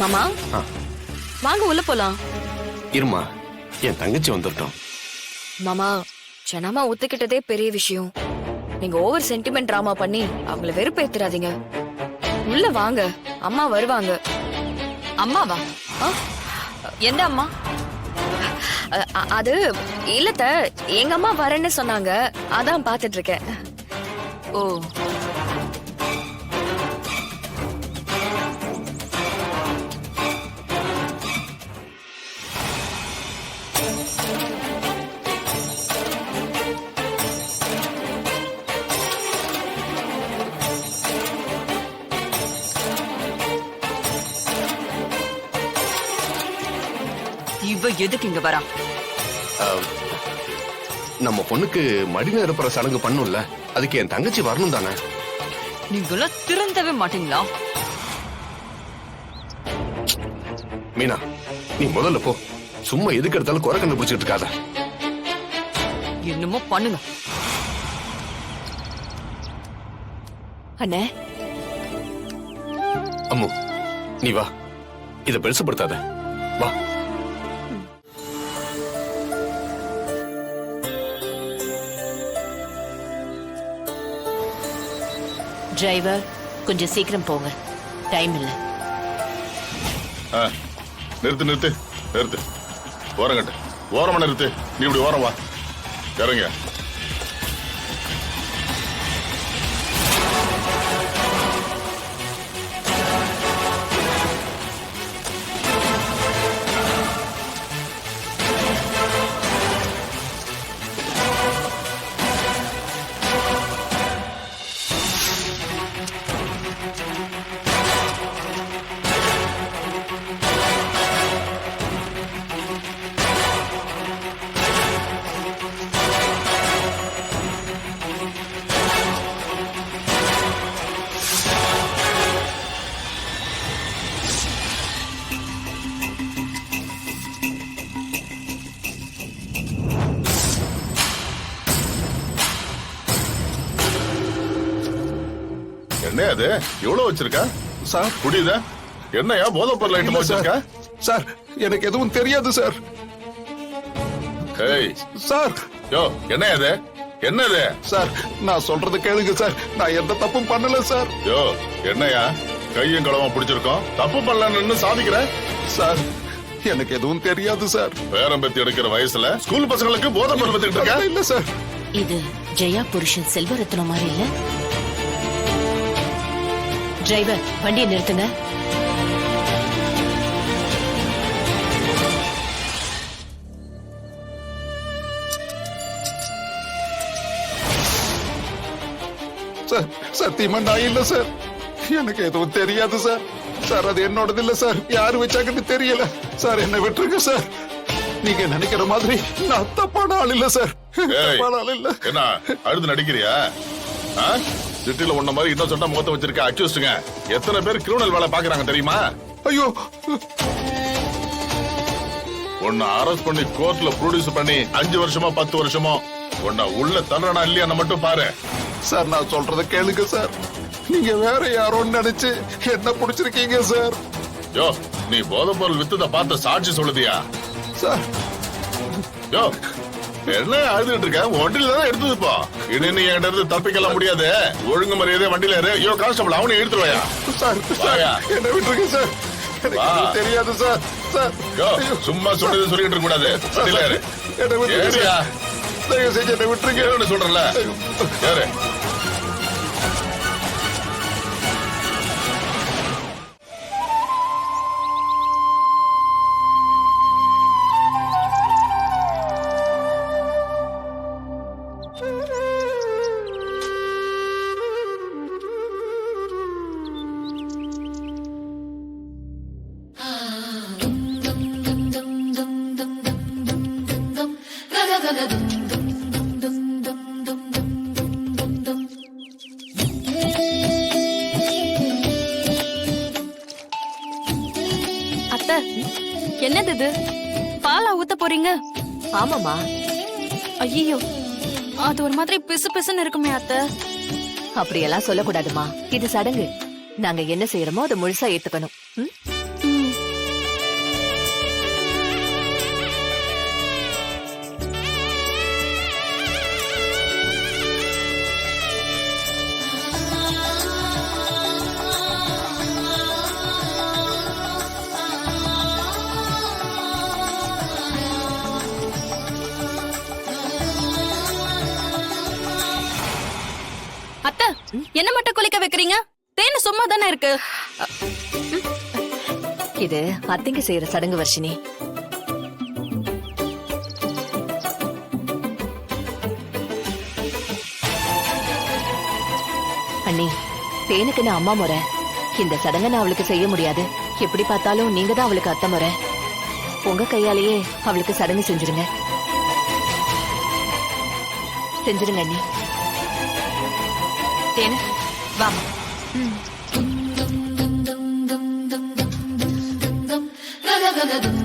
மாமா வாங்க உள்ள போலாம். இருமா, என் தங்கச்சி வந்துட்டோம். மாமா ஜனமா ஒத்துக்கிட்டதே பெரிய விஷயம். நீங்க ஓவர் சென்டிமெண்ட் டிராமா பண்ணி அவங்கள வெறுப்பேத்துறாதீங்க. உள்ள வாங்க, அம்மா வருவாங்க. அம்மாவா? எந்த அம்மா? அது இல்லத்த, எங்க அம்மா வரேன்னு சொன்னாங்க, அதான் பாத்துட்டு இருக்கேன். ஓ, இவ எதுக்கு இங்க வரா? நம்ம பொண்ணுக்கு மடி நிரப்புற சடங்கு பண்ணும்ல, அதுக்கு என் தங்கச்சி வரணும் தானே. நீங்கள திருந்தவே மாட்டீங்களா? மீனா, நீ முதல்ல போ. சும்மா எதுக்கு எடுத்தாலும் குறை கண்டுபிடிச்சிட்டு இருக்காத. என்னமோ பண்ணுங்க. அண்ணே, அம்மு, நீ வா. இத பெருசுப்படுத்தாத, வா. டிரைவர், கொஞ்சம் சீக்கிரம் போங்க, டைம் இல்ல. நிறுத்து நிறுத்து நிறுத்து. ஓரங்கட்ட ஓரமா நிறுத்து. நீ இப்படி ஓரம் வா. இறங்க. என்ன அது எவ்வளவு வச்சிருக்க சார்? புடியுதா? என்னையா போதை பொருள் ஐட்டம் வச்சிருக்க? சார், எனக்கு எதுவும் தெரியாது சார். ஏய் சார், யோ, என்ன அது? என்னது சார்? நான் சொல்றது கேளுங்க சார், நான் எந்த தப்பும் பண்ணல சார். யோ, என்னையா கையும் களமா பிடிச்சிருக்கோம், தப்பு பண்ணலன்னு சாதிக்கிற? சார், எனக்கு எதுவும் தெரியாது சார். பேரம் பத்தி எடுக்கிற வயசுல ஸ்கூல் பசங்களுக்கு போதை பொருள் பத்திட்டு இருக்க? இல்ல சார். இது ஜெயா புருஷன் செல்வரத்னம் மாதிரி இல்ல? டிரைவர், வண்டியை நிறுத்துங்க. சார், சத்தியமா நான் இல்ல சார். எனக்கு எதுவும் தெரியாது சார். சார், அது என்னோடது இல்ல சார். யாரு வச்சாங்கன்னு தெரியல சார். என்ன விட்டுருங்க சார். நீங்க நினைக்கிற மாதிரி நான் தப்பான ஆள் இல்ல சார். தப்பான ஆள் இல்ல. என்ன அழுது நடிக்கிறியா? சிட்டில உன்ன மாதிரி இன்னும் சொன்னா முகத்தை வச்சிருக்க அக்யூஸ்டுங்க எத்தனை பேர் கிரிமினல் வேலை பாக்குறாங்க தெரியுமா? ஐயோ, உன்னை அரெஸ்ட் பண்ணி கோர்ட்ல ப்ரொடியூஸ் பண்ணி 5 வருஷமோ 10 வருஷமோ உன்னை உள்ள தள்ளனா இல்லையா மட்டும் பாரு. சார், நான் சொல்றத கேளுங்க சார். நீங்க வேற யாரோன்னு நினைச்சு என்ன பிடிச்சிருக்கீங்க சார். யோ, நீ போதை பொருள் வித்தத பார்த்த சாட்சி சொல்லுதியா? சார், யோ, என்ன அழுதுட்டு இருக்க? வண்டியில தான் எடுத்தது போ. இனி நீ என்கிட்ட இருந்து தப்பிக்கலாம் முடியாது. ஒழுங்கு மரியாதை வண்டியில இரு. யோ கான்ஸ்டபிள், அவனை எடுத்துருவாயா? சார், என்ன விட்டுருங்க சார். எனக்கு எதுவும் தெரியாது சார். சார், யோ, சும்மா சொன்னது சொல்லிட்டு இருக்க கூடாது. வண்டியில இரு. என்ன விட்டுருங்க ஏறியா? சார். தயவு செஞ்சு என்ன விட்டுருங்க சொல்றல. யாரு? அத்தை, என்னது இது? பாலா ஊத்த போறீங்க? ஆமாமா. ஐயோ, அது ஒரு மாதிரி பிசு பிசுன்னு இருக்குமே அத்தை. அப்படியெல்லாம் சொல்லக்கூடாதுமா. இது சடங்கு. நாங்க என்ன செய்யறோமோ அதை முழுசா ஏத்துக்கணும். ம்? ம். நினைக்க வைக்கிறீங்க? தேனு சும்மா தானே இருக்கு. இது அத்தைங்க செய்யற சடங்கு வர்ஷினி. அண்ணி, தேனுக்குன்னு அம்மா முறை. இந்த சடங்கை நான் அவளுக்கு செய்ய முடியாது. எப்படி பார்த்தாலும் நீங்க தான் அவளுக்கு அத்தை முறை. உங்க கையாலேயே அவளுக்கு சடங்கு செஞ்சிருங்க. செஞ்சிருங்க அண்ணி. தேனு வாமா. da da da da